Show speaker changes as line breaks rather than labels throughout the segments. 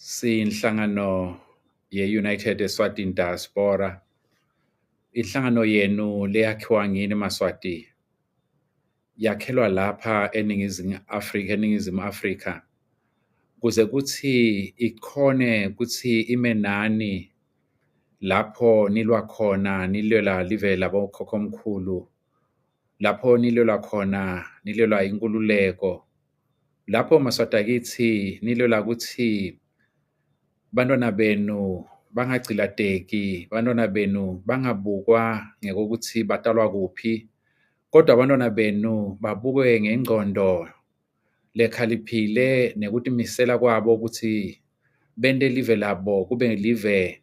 Siyinhlangano ye-United Eswatini Diaspora. Inhlangano yenu leyakhiwa ngini Maswati yakhelwa lapha eNingizimu Afrika kuze kuthi ikhone kuthi ime nani lapho nilwa khona nilwela live labokhokhomkhulu, lapho nilwela inkululeko, lapho Maswati akithi nilwela kuthi bantwana benu bangagcilateki, bantwana benu bangabukwa ngekokuthi batalwa kuphi, kodwa abantwana benu babukwe ngengqondo lekhaliphile nekutimisela kwabo ukuthi bente live labo kube live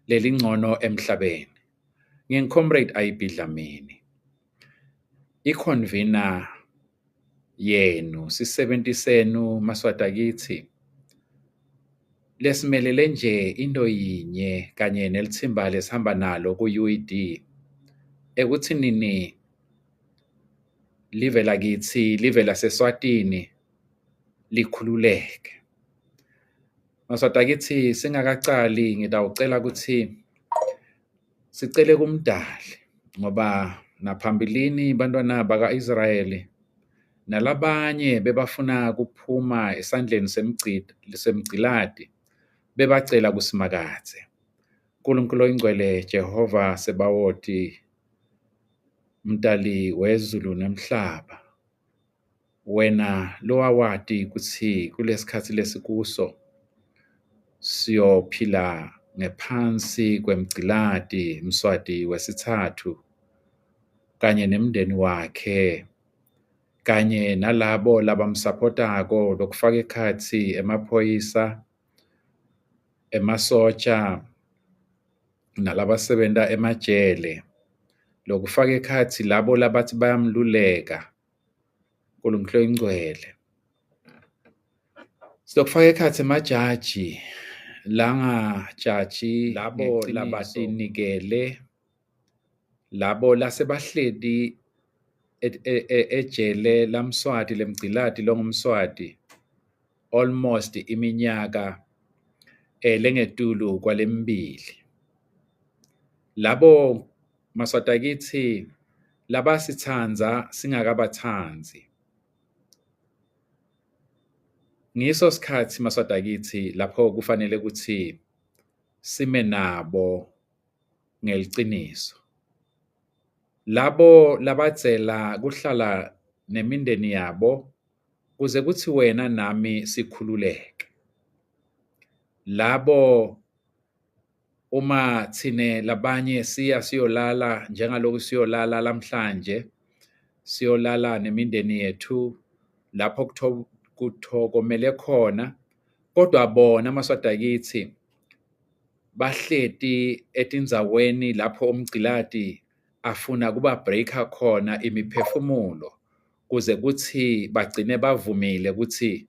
lelingcono emhlabeni. Ngingicomrade I.B. Dlamini, iconvener yenu, sisebenti senu Maswati akithi, lesimelele nje into yinye kanye nelithimba lesihamba nalo ku-UED ekuthi nini live lakithi, live laseSwatini likhululeke. Maswati akithi singakacali ngitawucela ukuthi sicele kumdali ngoba naphambilini bantwana baka-Israyeli nalabanye bebafuna kuphuma esandleni semgciladi bebacela kusimakadze. Nkulunkulu oyingcwele Jehova Sebawoti, mdali wezulu nemhlaba, wena lowawati kuthi kulesikhathi lesikuso siyophila ngephansi kwemgciladi Mswati wesithathu kanye nemndeni wakhe kanye nalabo labamsapotako lokufaka ekhatsi emaphoyisa, emasotsha nalabasebenta emajele, lokufaka ekhatsi labo labathi bayamluleka Nkulunkulu oyingcwele. Sizokufaka ekhatsi emajaji langajaji labo labatinikele, labo lasebahleti ejele laMswati lemgciladi longumswati almost iminyaka lengetulu kwalembili. Labo Maswati akithi labasitsandza singakabatsanzi. Ngiso sikhathi Maswati akithi lapho kufanele ukuthi sime nabo ngeliciniso. Labo labadzela kuhlala nemindeni yabo kuze kuthi wena nami sikhululeke. Labo uma tsine labanye siyolala njengaloku siyolala lamhlanje, siyolala nemindeni yethu lapho kuthokomele khona, kodwa bona Maswati akithi bahleti etindzaweni lapho umgciladi afuna kuba breaker khona imiphefumulo kuze kuthi bagcine bavumile ukuthi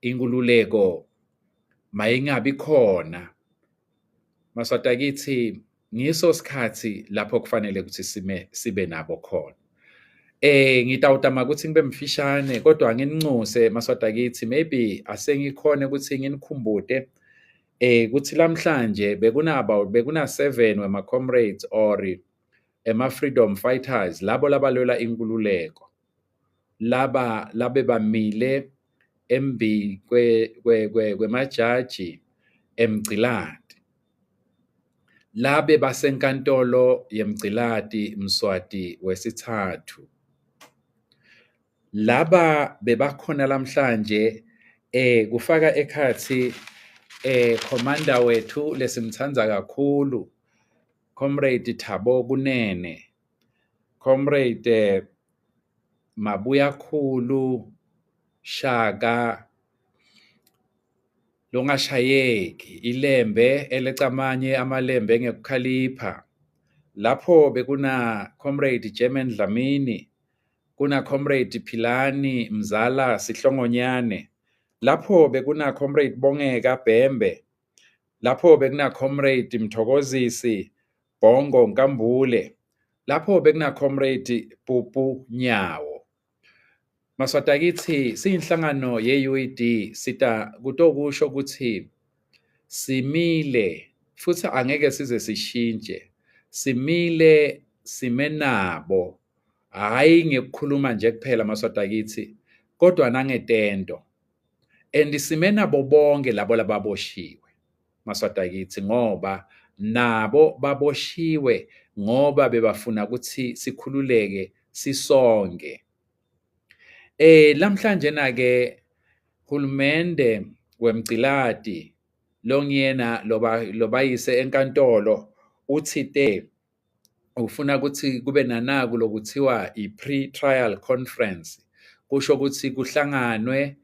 inkululeko mayingabi khona. Maswati akithi ngiso sikhathi lapho kufanele ukuthi sibe nabo khona. Ngitawutama ukuthi ngibe mfishane kodwa ngininxuse Maswati akithi, maybe asengikhone ukuthi nginikhumbude kuthi lamhlanje bekuna 7 wema-comrades or ema-freedom fighters labo labalwela inkululeko, labe bamile embi kwemajaji emgciladi, labe basenkantolo yemgciladi Mswati wesithathu. Laba bebakhona lamhlanje kufaka ekhatsi commander wethu lesimtsandza kakhulu Comrade Thabo Kunene, Comrade Mabuyakhulu Shaka longashayeki, ilembe elecamanye amalembe ngekukhalipha. Lapho bekuna Comrade German Dlamini, kuna Comrade Philani Mzala Sihlongonyane, lapho bekuna Comrade Bongeka Bhembe, lapho bekuna Comrade Mthokozisi Bongo Nkambule, lapho bekuna Comrade Pupu Nyawo. Maswati kithi siyinhlangano ye-UED sita kutokusho ukuthi simile futhi angeke size sishintshe. Simile simenabo, hhayi ngekukhuluma nje kuphela Maswati kithi, kodwa nangetendo. And simenabo bonke labo lababoshiwe Maswati kithi ngoba nabo baboshiwe ngoba bebafuna ukuthi sikhululeke sisonke. Lamhlanje ke hulumende wemgciladi longiyena lobayise enkantolo uthite ufuna ukuthi kube nanaku lokuthiwa i-pre-trial conference, kusho ukuthi kuhlanganwe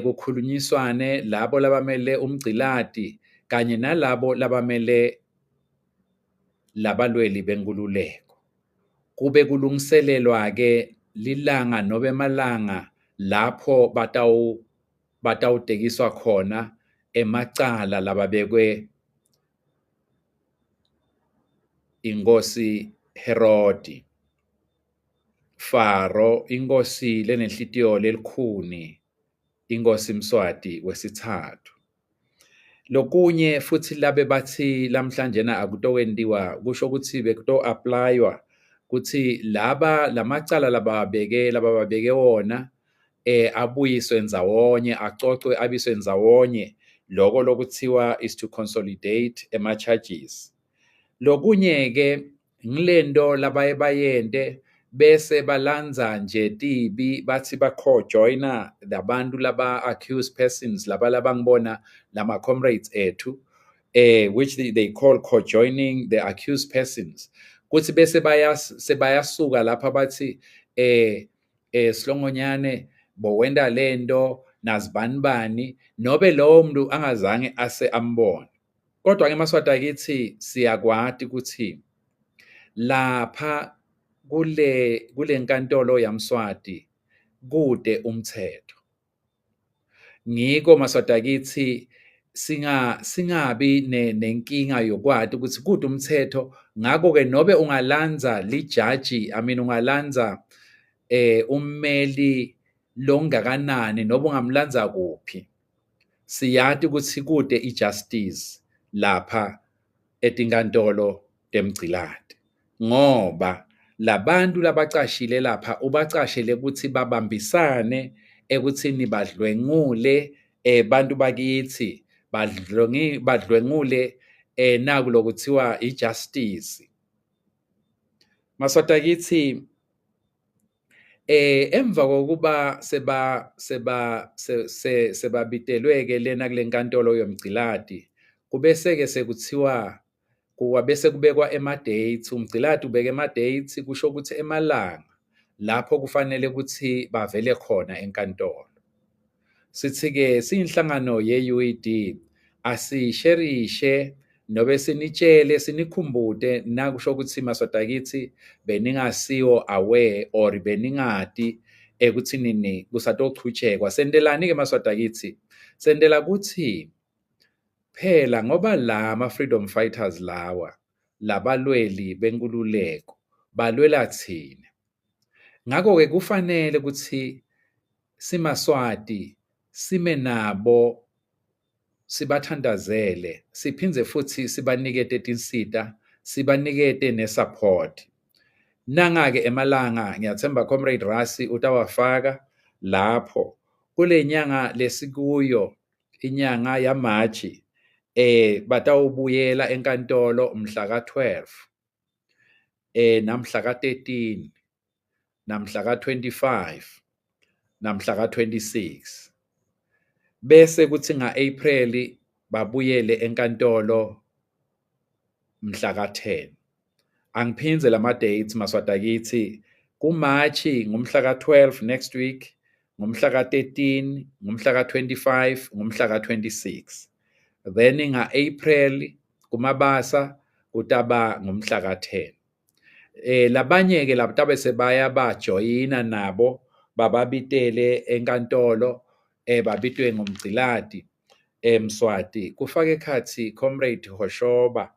kukhulunyiswane labo labamele umgciladi kanye nalabo labamele labalweli benkululeko. Kube kulungiselelwa ke lilanga nobe emalanga lapho batawutekiswa khona emacala lababekwe inkosi Herodi, Faro, inkosi lenenhlitiyo lelikhuni, inkosi Mswati wesithathu. Lokunye futhi labe bathi lamhlanje akutokwendiwa kusho ukuthi bekuto-applywa kuthi lamacala labababeke wona abuyiswe ndzawonye, acocwe abiswe ndzawonye, loko lokuthiwa is to consolidate ama-charges. Lokunye-ke ngilento labaye bayente bese balandza nje tibi bathi bakho-joyina labantu laba-accused persons laba ngibona lama-comrades ethu, which they call co-joining the accused persons. Kuthi bese sebayasuka lapha bathi Silongonyane bowenda lento nazibani nobe lowo muntu angazange ase ambone. Kodwa-ke Maswati kithi siyakwati ukuthi lapha kule nkantolo yaMswati kude umthetho. Ngiko Maswati kithi singabi nenkinga yokwati ukuthi kude umthetho. Ngakho-ke nobe ungalandza lijaji, ungalandza ummeli longakanani nobe ungamlandza kuphi, siyati ukuthi kude i-justice lapha etinkantolo temgciladi, ngoba labantu labacashile lapha ubacashele ukuthi babambisane ekuthini badlwengule bantu bakithi, badlwengule naku lokuthiwa i-justice. Maswati kithi emva kokuba sebabitelwe-ke lena kule nkantolo yomgciladi, kubese-ke sekuthiwa bese kubekwa ema-dates, umgciladi ubeke ema-dates, kusho ukuthi emalanga lapho kufanele ukuthi bavele khona enkantolo. Sithi-ke siyinhlangano ye-UED asisherishe nobe sinitshele sinikhumbude nakusho ukuthi Maswati kithi beningasiwo aware or beningadi ekuthinini kusatochutshekwa. Sendelani-ke Maswati kithi, sendela kuthi phela ngoba ama-freedom fighters lawa labalweli benkululeko balwela thina. Ngakho-ke kufanele ukuthi simaSwati sime nabo, sibathandazele, siphindze futhi sibanikete tinsita, sibanikete ne-support. Nanga-ke emalanga ngiyathemba Comrade Rasi utawafaka lapho kule nyanga lesikuyo, inyanga yaMachi, batawubuyela enkantolo mhla ka-12, namhla ka-13, namhla ka-25, namhla ka-26. Bese kuthi nga-April babuyele enkantolo mhla ka-10. Angiphindze lama-dates Maswati kithi. KuMachi ngumhla ka-12 next week, ngumhla ka-13, ngumhla ka-25, ngumhla ka-26. Then nga-April kuMabasa kutaba ngumhla ka-10. Labanye-ke labatabe sebaya bajoyina nabo bababitele enkantolo babitwe ngumgciladi Mswati, kufaka ekhathi Comrade Hoshoba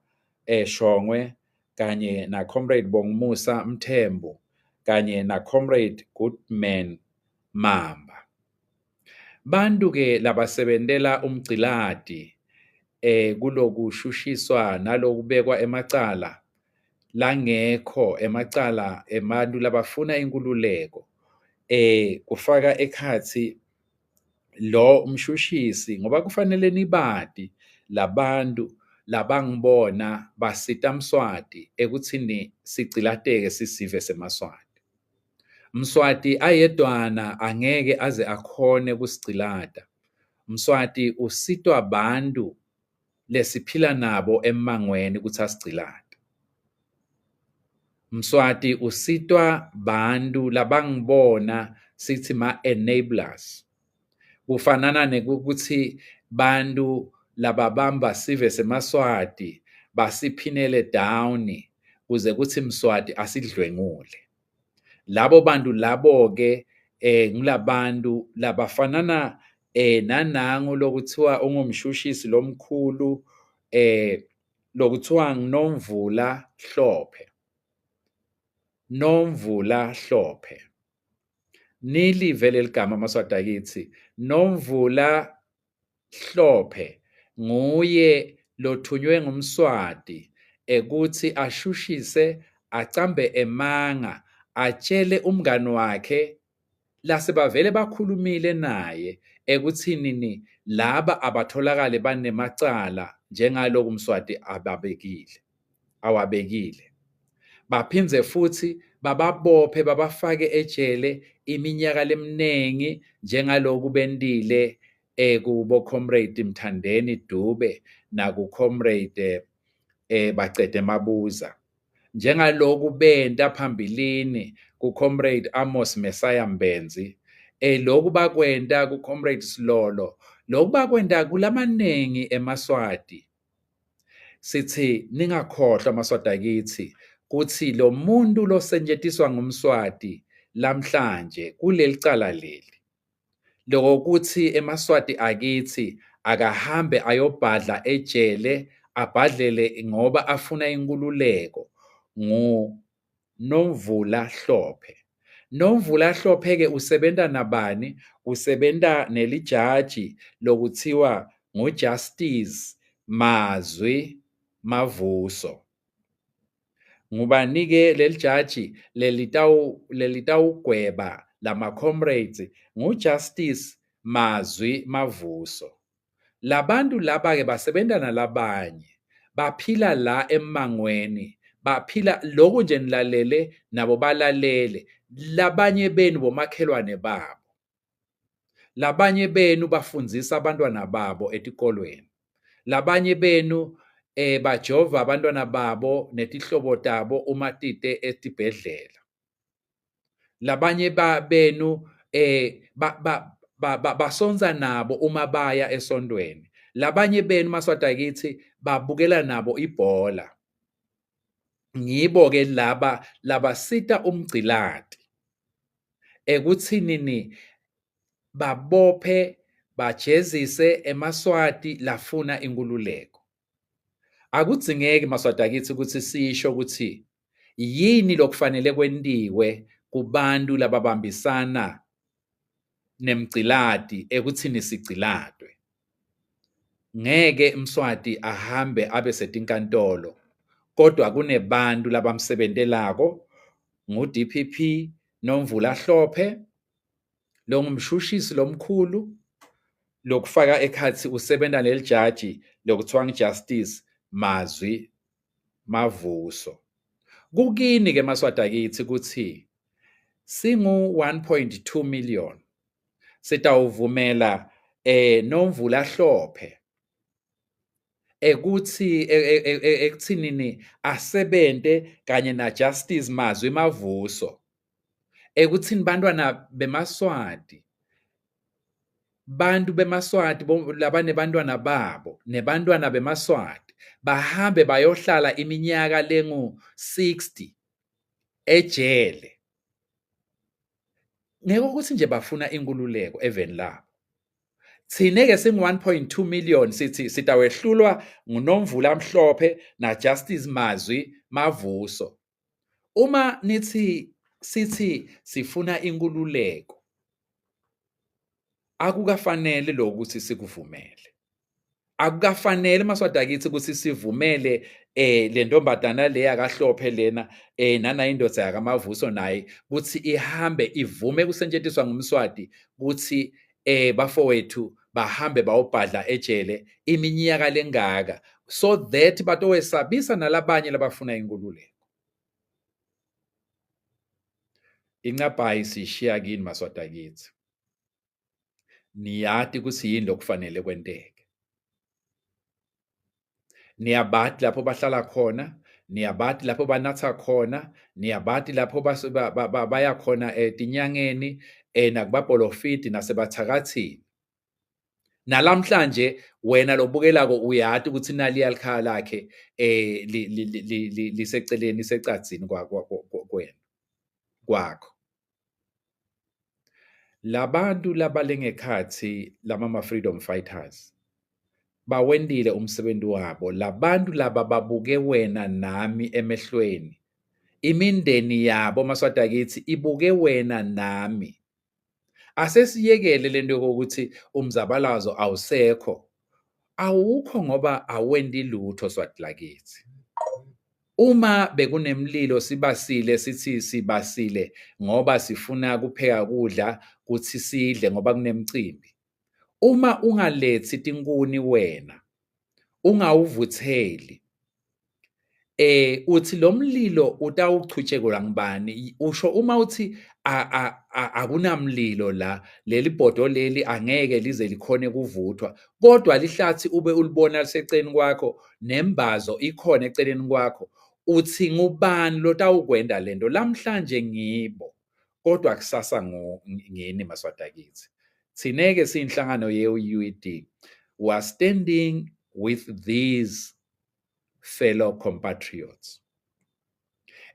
Shongwe kanye na Comrade Bongumusa Mthembu kanye na Comrade Goodman Mamba. Bantu-ke labasebentela umgciladi kulokushushiswa nalokubekwa emacala langekho emacala ebantu labafuna inkululeko kufaka ekhathi lo umshushisi ngoba kufanele nibati labantu labangibona basita Mswati ekuthini sigcilateke sisive seMaswati. Mswati ayedwana angeke aze akhone kusigcilata. Mswati usitwa abantu lesiphila nabo emmangweni ukuthi asigcilate. Mswati usitwa bantu labangibona sithi ma-enablers. Kufanana nekuthi bantu lababamba sive seMaswati basiphinele down kuze kuthi Mswati asidlwengule. Labo bantu labo-ke ngilabantu labafanana nanangu lokuthiwa ungumshushisi lomkhulu lokuthiwa nguNomvula Hlophe. Nomvula Hlophe. Nilive leligama Maswati akithi. Nomvula Hlophe nguye lothunywe ngumSwati ekuthi ashushise acambe emanga atshele umngani wakhe lasebavele bakhulumile naye ekuthini laba abatholakale banemacala njengaloku Mswati awabekile. Baphindze futhi bababophe babafake ejele iminyaka leminingi njengaloku bendile kubo Comrade Mthandeni Dube naku Comrade Bacede Mabuza. Njengaloku benta phambilini ku-Comrade Amos Messiah Mbenzi, lokhu bakwenta ku-Comrade Silolo, lokhu bakwenta kulamaningi eMaswati. Sithi ningakhohlwa Maswati akithi kuthi lo muntu losetshenziswa ngumSwati lamhlanje kuleli cala leli. Lokuthi eMaswati akithi akahambe ayobhadla ejele abhadlele ngoba afuna inkululeko. Nomvula Hlophe. Nomvula Hlophe-ke usebenza nabani? Usebenza nelijaji lokuthiwa nguJustice Mazwi Mavuso. Ngubani-ke lelijaji lelitawugweba lama-comrades nguJustice Mazwi Mavuso. Labantu laba-ke basebenza nalabanye baphila la emmangweni. Baphila lokhu nje nilalele nabo balalele. Labanye benu bomakhelwane babo. Labanye benu bafundzisa abantwana babo etikolweni. Labanye benu bajova abantwana babo netihlobo tabo uma tite etibhedlela. Labanye benu basonza nabo uma baya esontweni. Labanye benu Maswati akithi babukela nabo ibhola. Ngibo-ke labasita umgcilati ekuthini babophe bajezise eMaswati lafuna inkululeko. Akudzingeki Maswati akithi ukuthi sisho ukuthi yini lokufanele kwendiwe kubantu lababambisana nemgcilati ekuthini sigcilatwe. Ngeke Mswati ahambe abe setinkantolo. Kodwa kunebantu labamsebentelako ngu-DPP Nomvula Hlophe, lo ngumshushisi lomkhulu lokufaka ekhathi usebenza nelijaji lokuthiwa nguJustice Mazwi Mavuso. Kukini-ke Maswati akithi ukuthi singu-1.2 million sitawuvumela Nomvula Hlophe ekuthinini asebente kanye naJustice Mazwi Mavuso ekuthini bantwana beMaswati bantu beMaswati labanebantwana babo nebantwana beMaswati bahambe bayohlala iminyaka lengu-60 ejele ngeke ukuthi nje bafuna inkululeko even labo. Thine-ke singu-1.2 million sithi sitawehlulwa nguNomvula Mhlophe naJustice Mazwi Mavuso. Uma sithi sifuna inkululeko akukafanele lokuthi sikuvumele. Akukafanele maswati akithi ukuthi sivumele le ntombazana le yakaHlophe lena nanayo indoda yakamavuso naye ukuthi ihambe ivume kusetshenziswa ngumswati ukuthi bafowethu bahambe bayobhadla ejele iminyaka lengaka so that batowesabisa nalabanye labafuna inkululeko. Incaphayi sishiya kini maswati akithi. Niyati ukuthi yini lokufanele kwenteke. Niyabati lapho bahlala khona, niyabati lapho banatha khona, niyabati lapho baya khona etinyangeni nakubabholofidi nasebathakathini. Nalamhlanje wena lobukelako uyati ukuthi naliya likhaya lakhe liseceleni secadzini kwakho. Labantu labalengekhathi lama-freedom fighters bawendile umsebenzi wabo. Labantu laba babuke wena nami emehlweni. Imindeni yabo maswati akithi ibuke wena nami. Asesiyekele lento yokuthi umzabalazo awusekho. Awukho ngoba awendi lutho swati lakithi. Uma bekunemlilo sibasile sithi sibasile ngoba sifuna kupheka kudla kuthi sidle ngoba kunemicimbi. Uma ungalethi tinkuni wena ungawuvutheli uthi lo mlilo utawuchutshelwa ngubani? Usho uma uthi akunamlilo la leli bhodo leli angeke lize likhone kuvuthwa kodwa lihlathi ube ulibona liseceleni kwakho nembazo ikhona eceleni kwakho uthi ngubani lotawukwenda lento lamhlanje ngibo kodwa kusasa ngini maswati akithi. Thineke siyinhlangano ye-UED we are standing with these fellow compatriots.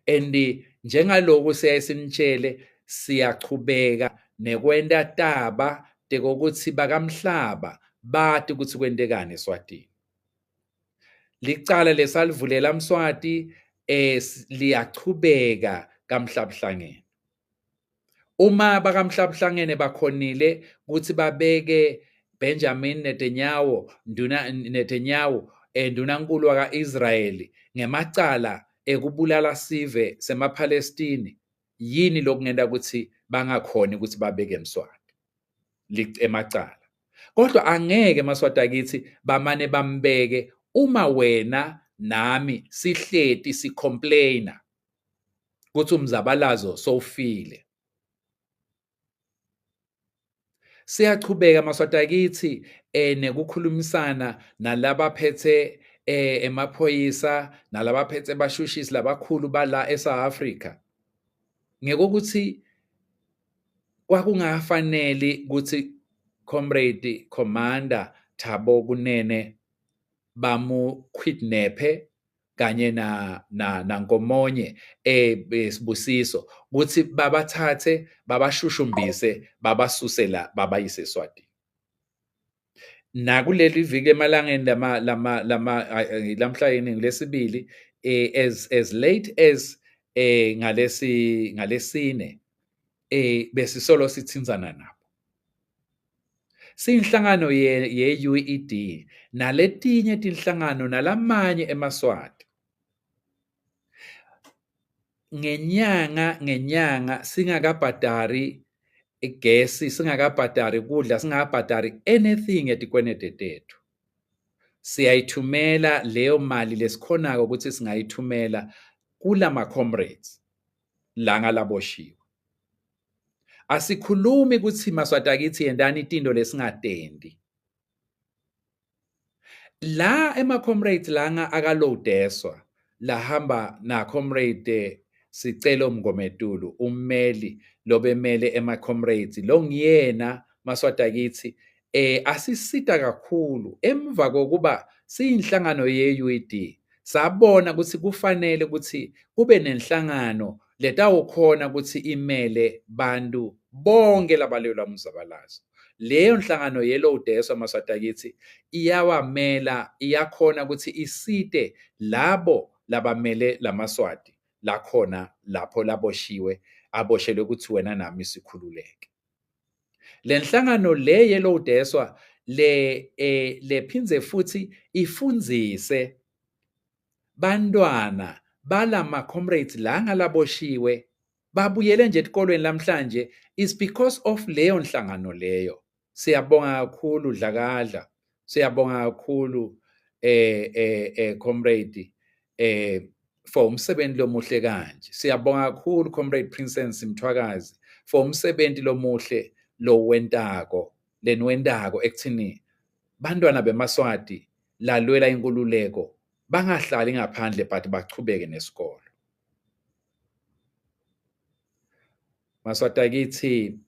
And njengaloku siyayisinitshele siyachubeka nekwenta taba tekokuthi bakamhlaba bathi ukuthi kwentekani eSwatini. Licala lesalivulela Mswati liyachubeka kaMhlabhlangene. Uma bakamhlabhlangene bakhonile ukuthi babeke Benjamin Netanyahu ndunankulu waka-Israyeli ngemacala ekubulala sive semaPhalestini yini lokungenda ukuthi bangakhoni ukuthi babeke Mswati emacala. Kodwa angeke maswati akithi bamane bambeke uma wena nami sihleti sicomplaina ukuthi umzabalazo sowufile. Siyachubeka maswati akithi nekukhulumisana nalabaphethe emaphoyisa nalabaphethe bashushisi labakhulu bala eSouth Africa. Ngekuthi kwakungafanele ukuthi comrade commander Thabo Kunene bamu kidnap kanye na Nkomonye Sibusiso ukuthi babathathe babashushumbise babasuse la babayise eSwatini. Nakuleli viki emalangeni lamhla yini ngelesibili as late as ngalesine besisolo sithinzana nabo. Siyinhlangano ye-UED naletinye tinhlangano nalamanye emaswati. Ngenyanga singakabhadari igesi, singakabhadari kudla, singakabhadari anything etikwenete tethu. Siyayithumela leyo mali lesikhonako ukuthi singayithumela kulama comrades la ngalaboshiwe. Asikhulumi ukuthi maswati akithi yendani itinto lesingatendi. La comrades langa akalowdeswa lahamba na comrade Sicelo Mngometulu ummeli lobemele comrades lo ngiyena maswati akithi asisita kakhulu emva kokuba siyinhlangano ye-UED sabona ukuthi kufanele ukuthi kube nenhlangano letawukhona ukuthi imele bantu bonke labalelwa umzabalazo. Leyo nhlangano yelowdeswa maswati akithi iyawamela iyakhona ukuthi isite labo labamele lamaswati lakhona lapho laboshiwe aboshelwe ukuthi wena nami sikhululeke. Lenhlangano le Yellow Deswa lephinze futhi ifundzise bantwana balama comrades la ngalaboshiwe babuyele nje esikolweni namhlanje is because of leyo nhlangano leyo. Siyabonga kakhulu Dlakadla, siyabonga kakhulu comrade for umsebenzi lomuhle kanje. Siyabonga kakhulu comrade Princess Mthwakazi for umsebenzi lomuhle lo wentako lenwentako ekuthini bantwana beMaswati lalwela inkululeko bangahlali ngaphandle but bachubeke nesikolo. Maswati akithi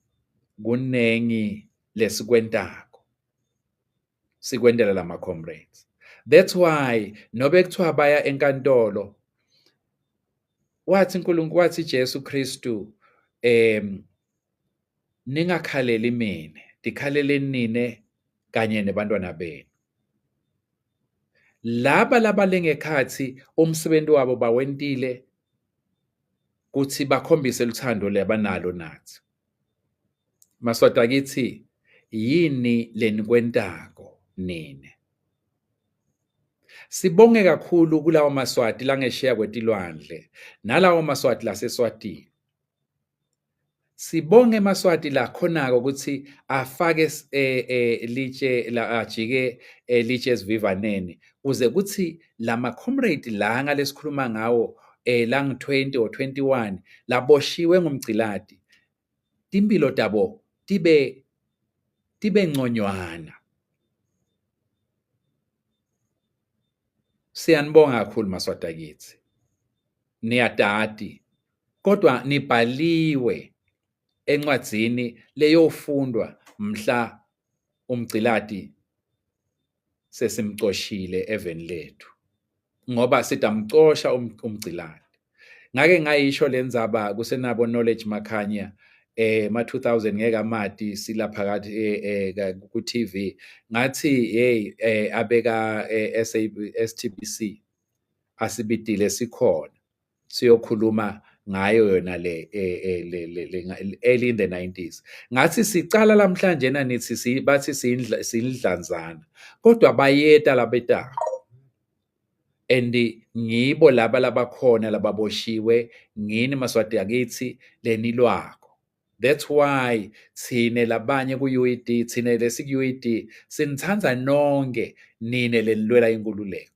kunengi lesikwentako sikwendela lama comrades. That's why nobe kuthiwa baya enkantolo wathi uNkulunkulu wathi Jesu Kristu ningakhaleli mina, dikhaleleni nine kanye nebantwana benu. Laba lengekhathi umsebenzi wabo bawentile kuthi bakhombise uthando lebanalo nathi. Maswati akithi yini lenikwentako nine. Sibonge kakhulu kulawo Maswati langesheya kwetilwandle nalawo Maswati laseSwatini. Sibonge Maswati la khonako ukuthi afake litshe la ajike litshe esivivaneni uze kuthi lama comrade la ngalesikhuluma ngawo lang 20 or 21 laboshiwe ngumgcilati timpilo tabo tibe ngconywana. Siyanibonga kakhulu Maswati akithi. Niyadati kodwa nibhaliwe encwadzini leyofundwa mhla umgcilati sesimcoshile eveni lethu ngoba sitamcosha umgcilati. Ngake ngayisho lenzaba kusenabo Knowledge Makhanya ma 2000 ngeke amati silaphakathi ku TV ngathi hey abeka STBC asibidile sikhona siyokhuluma ngayo yona le early in the 90s. Ngathi sicala lamhlanje nithi bathi siyindlanzana kodwa bayeta labetako. And ngibo laba labakhona lababoshiwe ngini Maswati akithi lenilwako. That's why thine labanye ku UED thine lesi UED sinithanza nonke nine lenilwela inkululeko.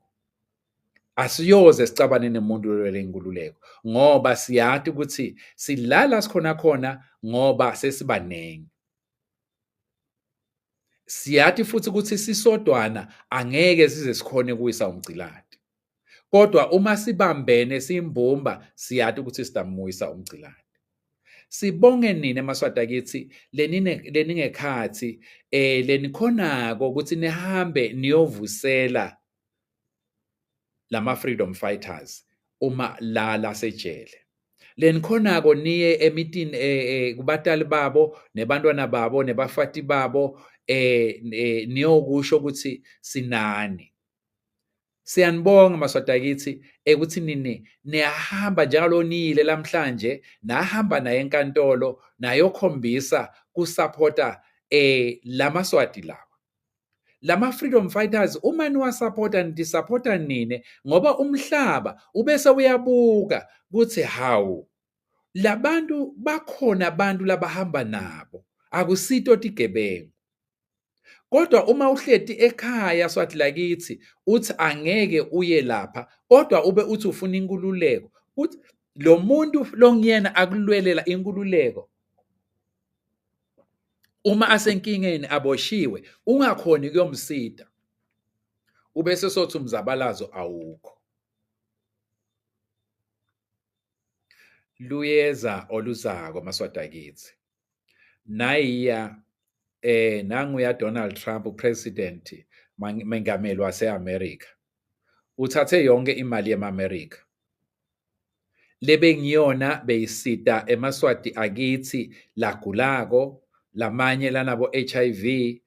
Asiyoze sicabane nemuntu olwela inkululeko ngoba siyathi ukuthi silala sikhona ngoba sesibanengi. Siyathi futhi ukuthi sisodwana angeke size sikhone kuwisa umgcilati. Kodwa uma sibambene simbumba siyathi ukuthi sitamuyisa umgcilati. Sibonge nina Maswati akithi leningekhathi lenikhonako ukuthi nihambe niyovusela lama freedom fighters uma la sejele. Lenikhonako niye emitini kubatali babo nebantwana babo nebafati babo niyokusho ukuthi sinani. Siyanibonga Maswati akithi ukuthi nini niyahamba njalo niyile lamhlanje nahamba naye enkantolo nayokhombisa kusupporta laMaswati lawa. Lama freedom fighters uma niwasupporta nisupporta nine ngoba umhlaba ubese uyabuka ukuthi hawu labantu bakhona abantu labahamba nabo akusito tigebengu. Kodwa uma uhleti ekhaya Swati lakithi uthi angeke uye lapha kodwa ube uthi ufuna inkululeko uthi lo muntu longiyena akulwelela inkululeko uma asenkingeni aboshiwe ungakhoni kuyomsida ubese sothi umzabalazo awukho. Luyeza oluzako Maswati akithi. Nayiya nanguya Donald Trump president mengameli waseAmerica uthathe yonke imali yeAmerica lebengiyona beyisita eMaswati akithi lagulako lamanye lanabo HIV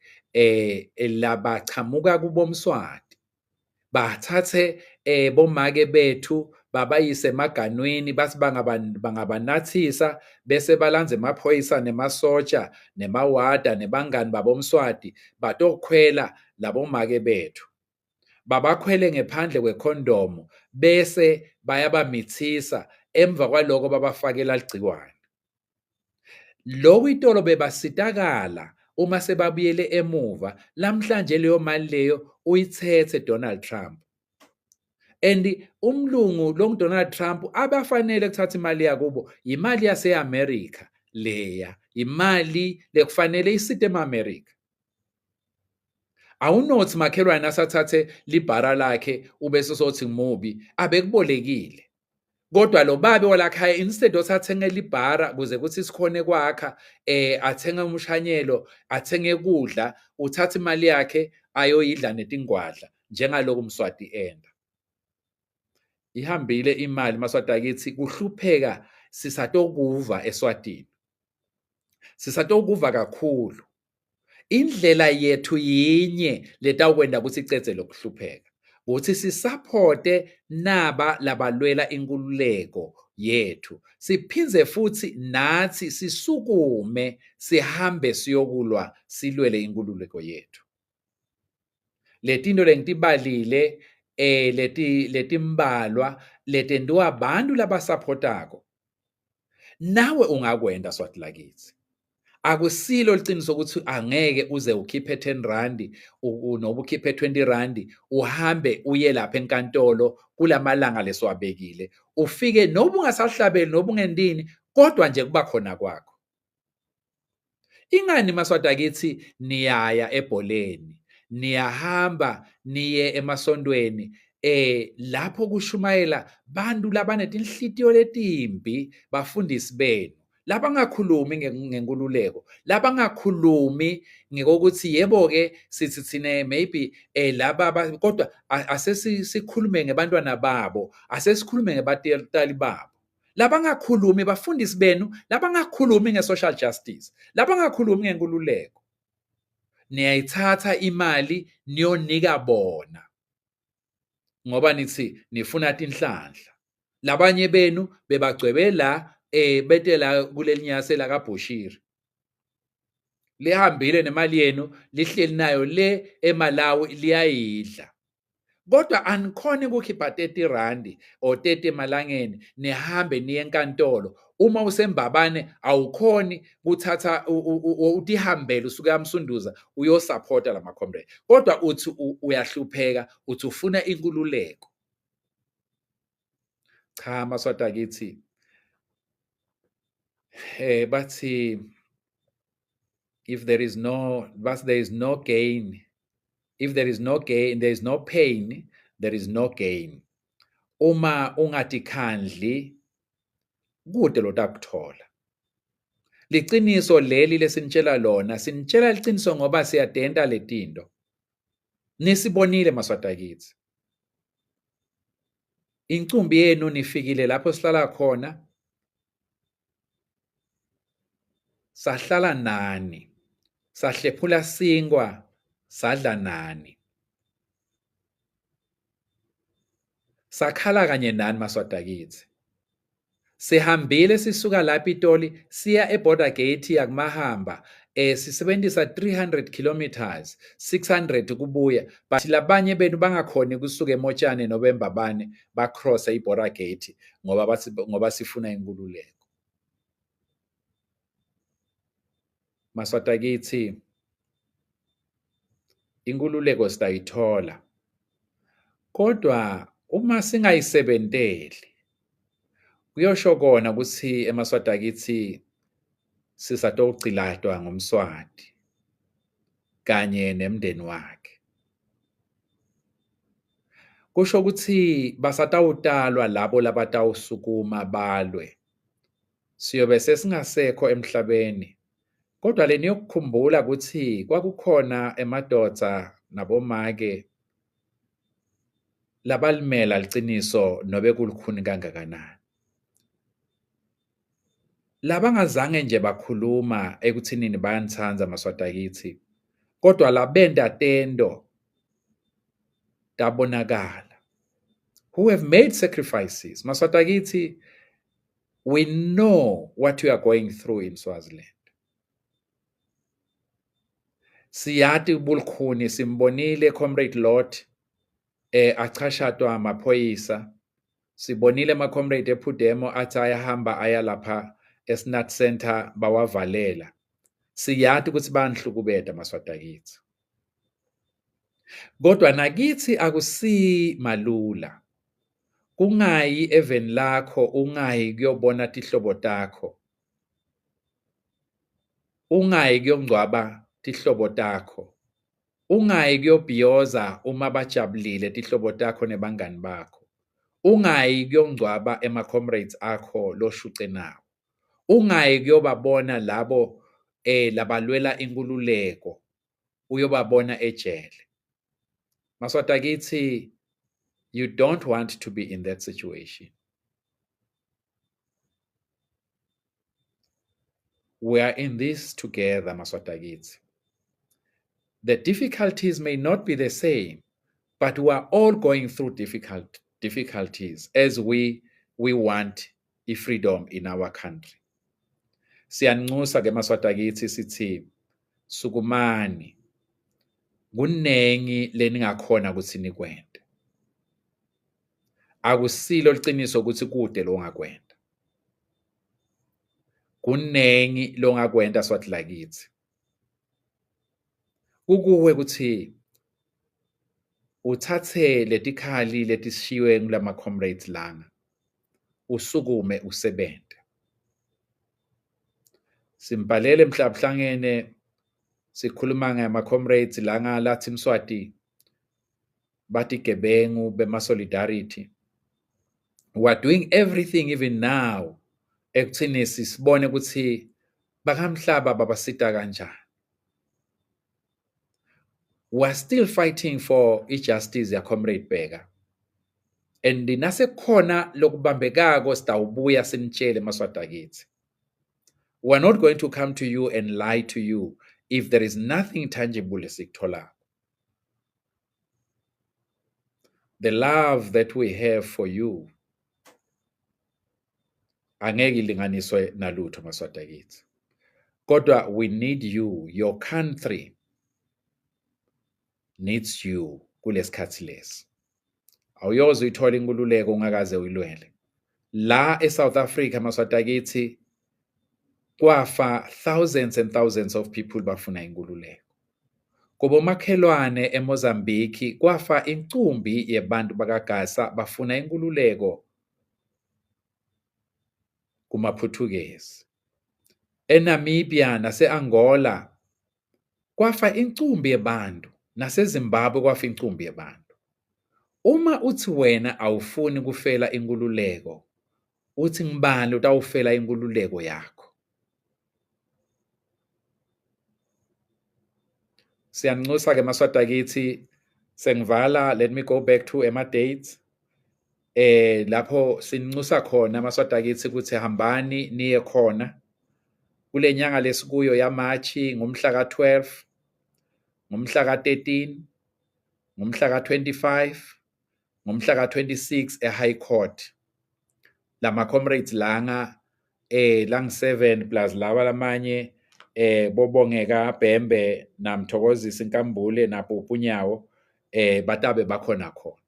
labachamuka kubomswati bathathe bomake bethu babayise emaganweni bathi bangabanathisa bese balanze emaphoyisa nemasotsha nemawada nebangani babomswati batokhwela labomake bethu. Babakhwele ngephandle kwekhondomu bese bayabamithisa emva kwaloko babafakela ligciwane. Lokhu itolo bebasitakala uma sebabuyele emuva lamhlanje leyo mali leyo uyithethe Donald Trump. And umlungu lo Donald Trump abafanele ukuthatha imali yakubo imali yaseAmerica leya imali lekufanele isite eMarika. Awunothi makhelwane asathathe libhara lakhe ubese sothi mubi abekubolekile. Kodwa lo babe walakhaya instead of athenge libhara kuze kuthi sikhone kwakha athenge umshanyelo athenge kudla uthatha imali yakhe ayoyidla netingwadla njengaloku umswati enda. Ihambile imali maswati akithi kuhlupheka sisatokuva eSwatini. Sisatokuva kakhulu. Indlela yethu yinye letawukwenda ukuthi icede lokuhlupheka. Ukuthi sisupporte naba labalwela inkululeko yethu. Siphinze futhi nathi sisukume sihambe siyokulwa silwele inkululeko yethu. Letinto lengitibalile letimbalwa letendiwa abantu labasupportako. Nawe ungakwenda swati lakithi. Akusilo liqiniso ukuthi angeke uze ukhiphe 10 randi noma ukhiphe 20 randi uhambe uye lapha enkantolo kulamalanga leswabekile ufike noba ungasahlabeli noba ungendini kodwa nje kuba khona kwakho. Ingani maswati akithi niyaya ebholeni niyahamba niye emasontweni lapho kushumayela bantu labanetinhlitiyo letimbi bafundisi benu. Labangakhulumi ngenkululeko, labangakhulumi ngokuthi yebo ke sithi thina maybe laba kodwa asesikhulume ngebantwana babo, asesikhulume ngebatali babo. Labangakhulumi bafundisi benu, labangakhulumi ngesocial justice, labangakhulumi ngenkululeko. Niyayithatha imali niyonika bona. Ngoba nithi nifuna tinhlanhla. Labanye benu bebagcwebe la bete la kuleli nyase la kaBushiri. Lihambile nemali yenu lihleli nayo le eMalawi liyayidla. Kodwa anikhona ukukhipha 30 randi or 30 emalangeni nihambe niye enkantolo. Uma usembabane awukhoni ukuthatha utihambele usuka eMsunduza uyosupporta lama comrade. Kodwa uthi uyahlupheka, uthi ufuna inkululeko. Cha maswati akithi bathi if there is no gain, if there is no gain, there is no pain, there is no gain. Uma ungatikhandli kude lotakuthola. Liqiniso leli lesinitshela lona, sinitshela liqiniso ngoba siyadenta letinto. Nisibonile maswati akithi. Incumbi yenu nifikile lapho sihlala khona. Sahlala nani, sahlephula singwa, sadla nani. Sakhala kanye nani maswati akithi. Sihambile sisuka lapha ePitoli siya eBorder Gate yakuMahamba sisebenzisa 300 kilometers 600 kubuya but labanye benu bangakhoni kusuka eMotshane noBembabane bacross iBorder Gate ngoba sifuna inkululeko. Maswati akithi inkululeko sitayithola kodwa uma singayisebenteli kuyosho kona ukuthi emaswati akithi sisatogciladwa ngomswati kanye nemndeni wakhe. Kusho ukuthi basatawutalwa labo labatawusukuma balwe. Siyobe sesingasekho emhlabeni. Kodwa leni yokukhumbula ukuthi kwakukhona emadoda nabomake labalimela liqiniso nobe kulukhuni kangakanani. Labangazange nje bakhuluma ekuthinini bayanithanza maswati akithi kodwa labenda tendo tabonakala who have made sacrifices. Maswati akithi, we know what we are going through in Swaziland. Siyati ubulukhuni simbonile Comrade Lot achashadwa amaphoyisa. Sibonile ama-comrade ephudemo athi ayahamba aya lapha eSnat Center bawavalela. Siyazi ukuthi bayanhlukubeda Maswati akithi. Kodwa nakithi akusi malula. Kungayi even lakho, ungayi kuyobona tihlobo takho. Ungayi kuyongcwaba tihlobo takho. Ungayi kuyobhiyoza uma bajabulile tihlobo takho nebangani bakho. Ungayi kuyongcwaba ema-comrades akho loshuce nawo. Ungayi kuyobabona labo labalwela inkululeko. Uyobabona ejele. Maswati akithi, you don't want to be in that situation. We are in this together, Maswati akithi. The difficulties may not be the same, but we are all going through difficulties as we want freedom in our country. Siyanxusa ke Maswati akithi sithi sukumani. Kunengi leningakhona ukuthi nikwende. Akusilo liqiniso ukuthi kude lo ngakwenda. Kunengi lo ngakwenda Swati lakithi. Kukuwe ukuthi uthathe letikhali letishiwe ngulama comrades langa. Usukume usebente. Simbhalele Mhlabuhlangene sikhuluma ngama comrades langa lathi Mswati bathi gebengu bema solidarity. We are doing everything even now ekuthini sisibone ukuthi bakamhlaba babasita kanjani. We are still fighting for justice ya Comrade Bheka. And nasekhona lokubambekako sitawubuya sinitshele Maswati akithi. We are not going to come to you and lie to you if there is nothing tangible esikutholako. The love that we have for you angeke ilinganiswe nalutho Maswati akithi. Kodwa we need you. Your country needs you kulesikhathi lesi. Awuyoze uyithola inkululeko ungakaze uyilwele. La eSouth Africa Maswati akithi kwafa thousands and thousands of people bafuna inkululeko. Kubo makhelwane eMozambique kwafa incumbi yebantu bakagasa bafuna inkululeko kumaPortuguese. ENamibia nase-Angola kwafa incumbi yebantu, naseZimbabwe kwafa incumbi yebantu. Uma uthi wena awufuni kufela inkululeko, uthi ngibani utawufela inkululeko yakho? Siyanxusa ke Maswati akithi, sengivala, let me go back to ema dates. Lapho sinxusa khona Maswati akithi ukuthi hambani niye khona. Kule nyanga lesikuyo yaMarchi ngomhla ka-12, ngomhla ka-13, ngomhla ka-25, ngomhla ka-26 eHigh Court. Lama comrades langa lang7 plus laba lamanye Bobongeka Bhembe naMthokozisi Nkambule naPupu Nyawo batabe bakhona khona.